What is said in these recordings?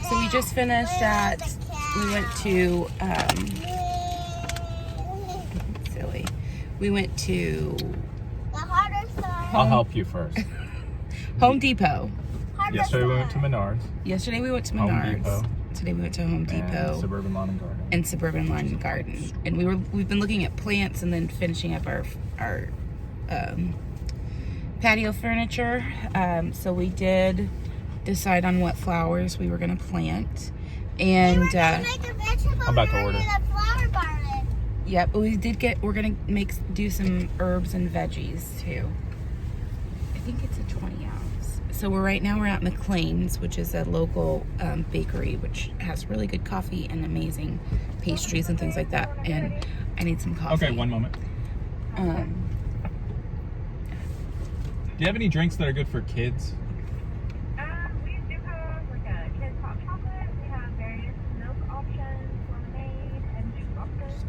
So we just finished we went to, silly. We went to I'll help you first. Home Depot. Yesterday we went to Menards. Yesterday we went to Home Menards. Depot. Today we went to Home Depot. And Suburban Lawn and Garden. And Suburban Lawn and Garden. And we've been looking at plants and then finishing up our patio furniture. So we did decide on what flowers we were going to plant. And I'm about to order. Yep, we're going to do some herbs and veggies too. I think it's a 20 ounce. So right now we're at McLean's, which is a local bakery, which has really good coffee and amazing pastries and things like that. And I need some coffee. Okay, one moment. Do you have any drinks that are good for kids? We do have like a kid's hot chocolate. We have various milk options, lemonade, and juice options.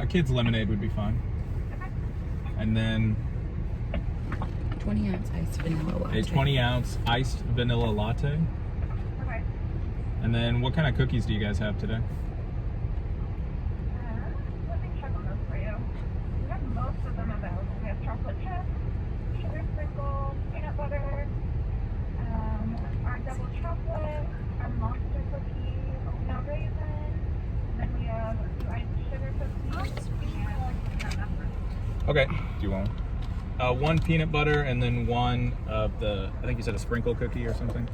A kid's lemonade would be fine. Okay. And then 20 ounce iced vanilla latte. a 20 ounce iced vanilla latte. Okay. And then what kind of cookies do you guys have today? Let me check on those for you. We have most of them available. We have chocolate chips, sugar sprinkles, peanut butter, our double chocolate, our monster cookie, oatmeal raisin, and then we have white sugar cookies. Okay. Do you want one peanut butter and then one of the, I think you said a sprinkle cookie or something?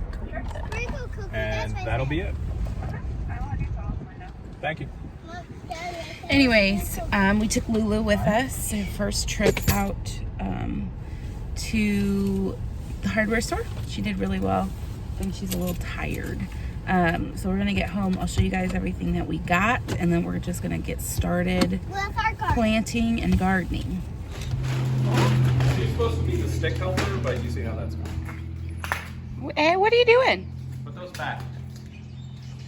Sprinkle cookie. And that'll be it. I will have you follow now. Thank you. Anyways, we took Lulu with us, her first trip out to the hardware store. She did really well. I think she's a little tired. So we're gonna get home. I'll show you guys everything that we got, and then we're just gonna get started planting and gardening. You're supposed to be the stick helper, but you see how that's going. Hey, what are you doing? Put those back.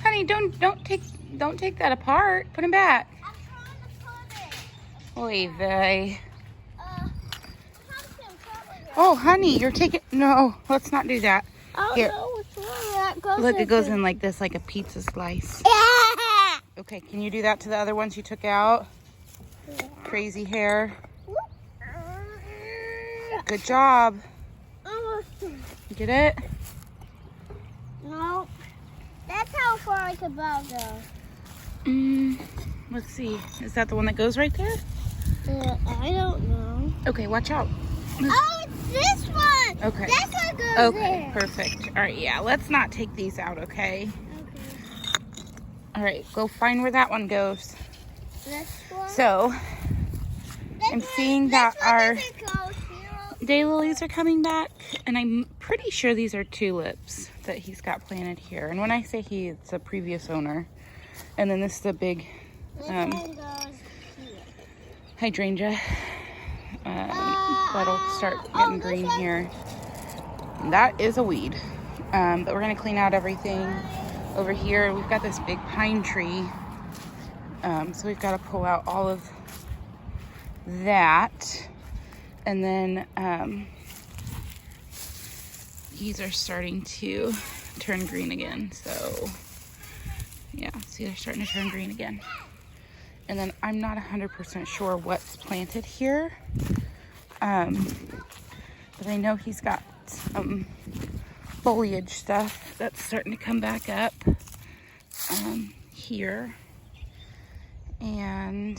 Honey, don't take that apart. Put them back. I'm trying to put it. Oy vey. Pumpkin cover. Oh, honey, you're taking... No, let's not do that. Oh, Here. no, which one that goes Look, it goes into. in like this, like a pizza slice. Yeah. Okay, can you do that to the other ones you took out? Crazy hair. Good job. Almost. Get it? No. That's how far I could bow go. Let's see. Is that the one that goes right there? I don't know. Okay, watch out. Oh, it's this one. Okay. That's what goes Okay, there. perfect. All right, yeah, let's not take these out, okay? Okay. All right, go find where that one goes. This one. So, I'm seeing that our This one doesn't go here. daylilies are coming back, and I'm pretty sure these are tulips that he's got planted here. And when I say he, it's a previous owner. And then this is a big This one goes here. hydrangea. That'll start getting green here. And that is a weed. But we're gonna clean out everything over here. We've got this big pine tree. So we've got to pull out all of that. And then these are starting to turn green again. So yeah, see, they're starting to turn green again. And then I'm not 100% sure what's planted here. But I know he's got some foliage stuff that's starting to come back up here. And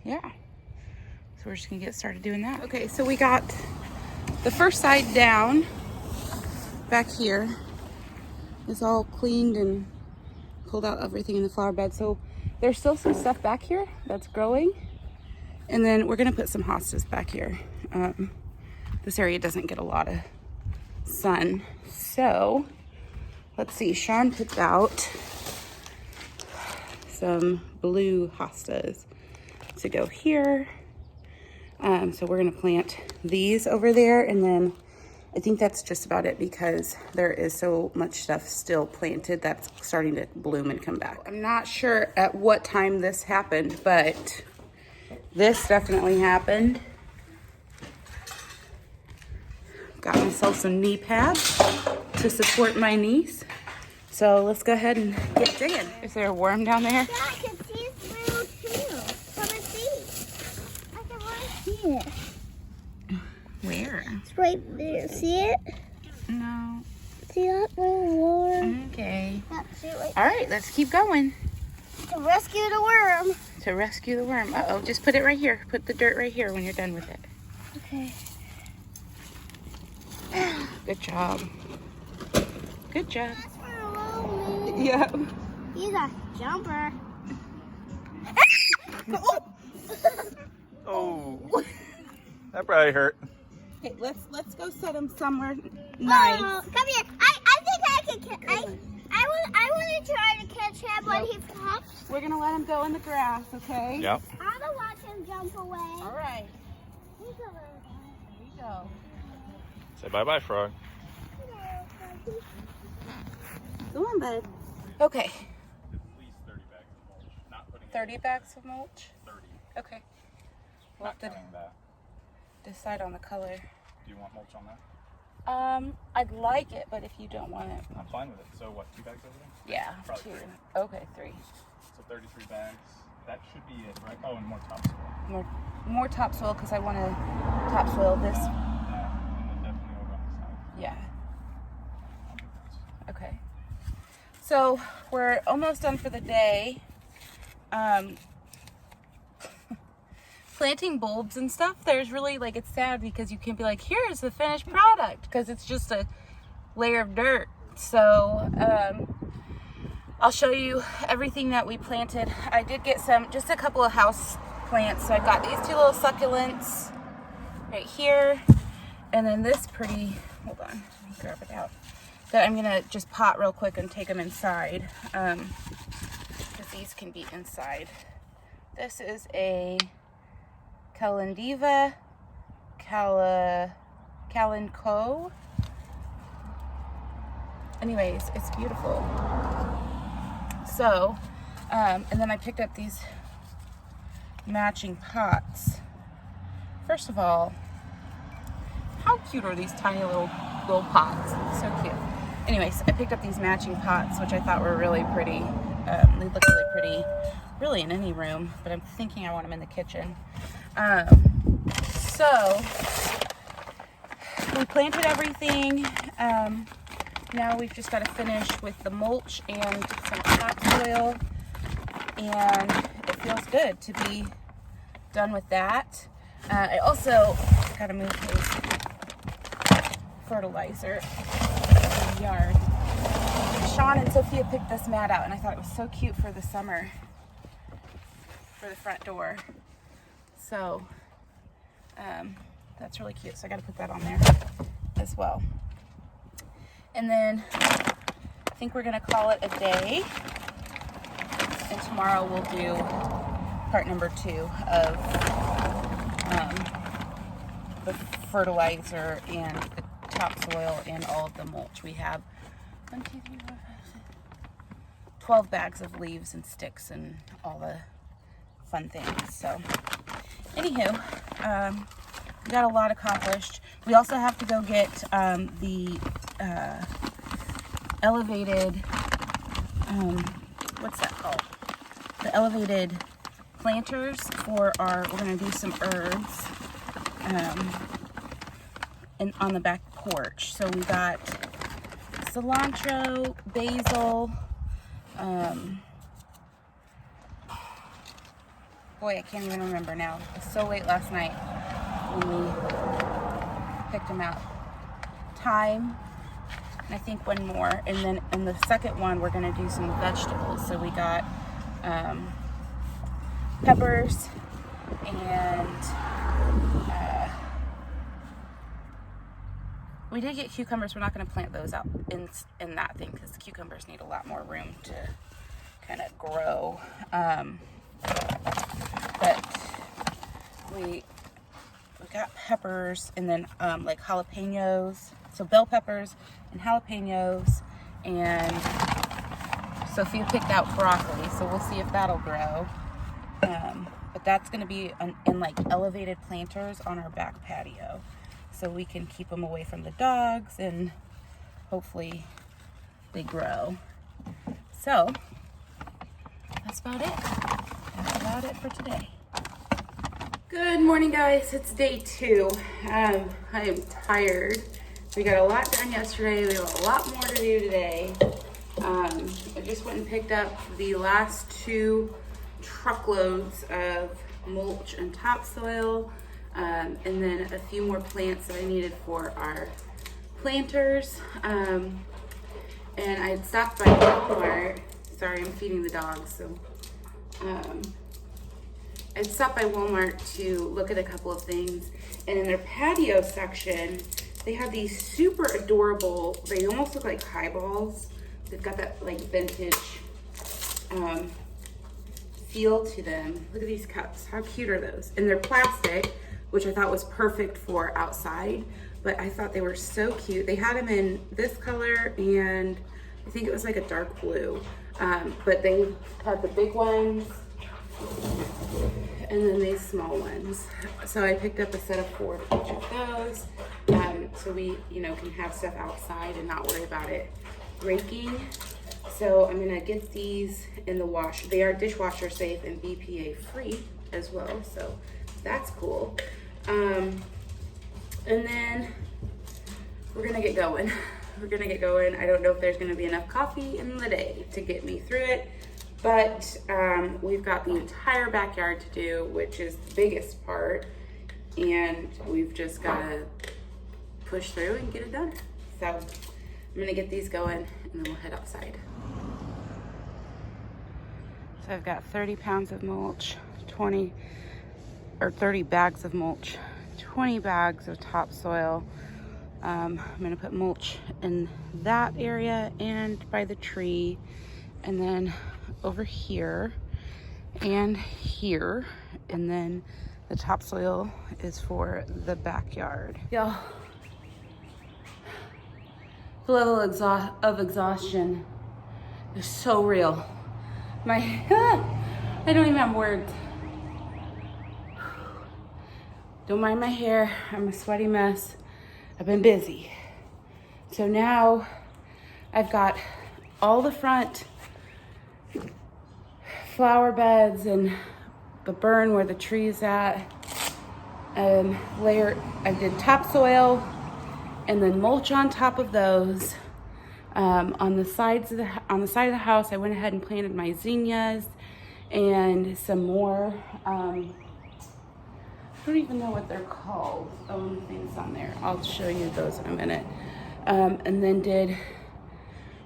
yeah, so we're just gonna get started doing that. Okay, so we got the first side down back here. It's all cleaned and pulled out everything in the flower bed. So there's still some stuff back here that's growing. And then we're gonna put some hostas back here. This area doesn't get a lot of sun. So let's see, Sean picked out some blue hostas to go here. So we're gonna plant these over there, and then I think that's just about it because there is so much stuff still planted that's starting to bloom and come back. I'm not sure at what time this happened, but this definitely happened. Got myself some knee pads to support my knees So let's go ahead and get digging. Is there a worm down there? Yeah, I can see it's little too. Come and see. I can really see it. Where? It's right there. See it? No. See that little worm? Okay. Yeah, see it right All right, let's keep going. To rescue the worm. To rescue the worm. Uh-oh, just put it right here. Put the dirt right here when you're done with it. Okay. Good job. Good job. That's for a little minute. Yeah. He's a jumper. Oh. That probably hurt. Okay, let's go set him somewhere nice. Oh, come here. I think I can. I want to try to catch him when he pops. We're gonna let him go in the grass, okay? Yep. I'm gonna watch him jump away. All right. He's a little There you go. Say bye-bye, frog. Go on, bud. Okay. At least 30 bags of mulch. Not putting 30 bags of mulch. 30. Okay. We'll Not have to counting that. decide on the color. Do you want mulch on that? I'd like it, but if you don't want it, I'm fine with it. So what, 2 bags over there? yeah, Probably 2. 3. Okay, 3. So 33 bags. That should be it, right? Oh, and more topsoil. More topsoil because I want to topsoil this. And then definitely over on the side. Yeah. I'll do that. Okay. So we're almost done for the day. Planting bulbs and stuff, there's really like, it's sad because you can't be like, here's the finished product, because it's just a layer of dirt. So I'll show you everything that we planted. I did get just a couple of house plants. So I got these 2 little succulents right here, and then this pretty, hold on, let me grab it out, that I'm gonna just pot real quick and take them inside, because these can be inside. This is a Calendiva Calenco. Anyways, it's beautiful. So, and then I picked up these matching pots. First of all, how cute are these tiny little pots? So cute. Anyways, I picked up these matching pots, which I thought were really pretty. They look really pretty, really in any room, but I'm thinking I want them in the kitchen. So we planted everything. Now we've just got to finish with the mulch and some topsoil, and it feels good to be done with that. I also got to move his fertilizer in the yard. Sean and Sophia picked this mat out, and I thought it was so cute for the summer, for the front door. So that's really cute. So I got to put that on there as well. And then I think we're going to call it a day. And tomorrow we'll do part number 2 of the fertilizer and the topsoil and all of the mulch. We have 1, 2, 3, 4, 5, 6, 12 bags of leaves and sticks and all the fun things. So anywho, we got a lot accomplished. We also have to go get the elevated, what's that called? The elevated planters for we're gonna do some herbs on the back porch. So we got cilantro, basil, boy, I can't even remember now. It was so late last night when we picked them out. Thyme, and I think one more. And then in the second one, we're gonna do some vegetables. So we got peppers and we did get cucumbers. We're not gonna plant those out in that thing because the cucumbers need a lot more room to kind of grow. But we got peppers and then like jalapenos, so bell peppers and jalapenos, and Sophia picked out broccoli, so we'll see if that'll grow. But that's going to be in like elevated planters on our back patio, so we can keep them away from the dogs and hopefully they grow. So that's about it. That's about it for today. Good morning, guys. It's day 2. I am tired. We got a lot done yesterday. We have a lot more to do today. I just went and picked up the last 2 truckloads of mulch and topsoil, and then a few more plants that I needed for our planters. And I had stopped by Walmart. Sorry, I'm feeding the dogs, so I stopped by Walmart to look at a couple of things, and in their patio section, they have these super adorable, they almost look like highballs. They've got that like vintage feel to them. Look at these cups, how cute are those? And they're plastic, which I thought was perfect for outside, but I thought they were so cute. They had them in this color, and I think it was like a dark blue, but they had the big ones, and then these small ones. So I picked up a set of 4 of each of those, so we, can have stuff outside and not worry about it breaking. So I'm gonna get these in the wash. They are dishwasher safe and BPA free as well, so that's cool. And then we're gonna get going. I don't know if there's gonna be enough coffee in the day to get me through it, but we've got the entire backyard to do, which is the biggest part, and we've just gotta push through and get it done. So I'm gonna get these going, and then we'll head outside. So I've got 30 pounds of mulch, 30 bags of mulch, 20 bags of topsoil. I'm gonna put mulch in that area and by the tree, and then over here and here, and then the topsoil is for the backyard. Y'all, the level of exhaustion is so real. I don't even have words. Don't mind my hair, I'm a sweaty mess. I've been busy. So now I've got all the front flower beds and the burn where the tree's at. I did topsoil and then mulch on top of those. On the side of the house, I went ahead and planted my zinnias and some more. I don't even know what they're called. Oh, things on there. I'll show you those in a minute. And then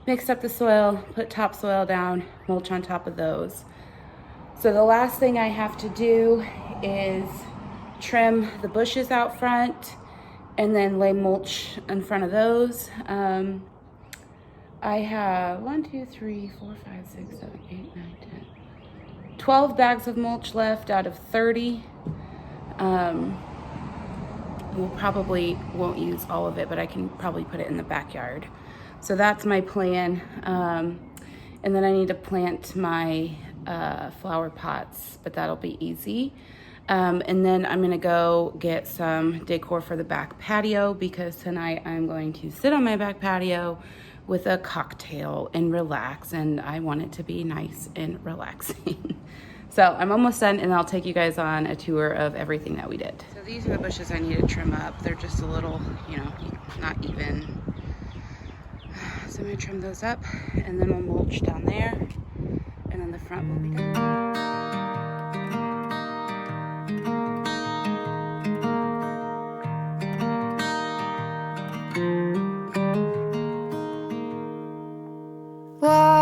mixed up the soil, put topsoil down, mulch on top of those. So the last thing I have to do is trim the bushes out front and then lay mulch in front of those. I have 12 bags of mulch left out of 30. We'll probably won't use all of it, but I can probably put it in the backyard. So that's my plan. And then I need to plant my flower pots, but that'll be easy. And then I'm gonna go get some decor for the back patio, because tonight I'm going to sit on my back patio with a cocktail and relax, and I want it to be nice and relaxing. So I'm almost done, and I'll take you guys on a tour of everything that we did. So these are the bushes I need to trim up. They're just a little, not even. So I'm gonna trim those up, and then we'll mulch down there, and then the front will be done. Whoa.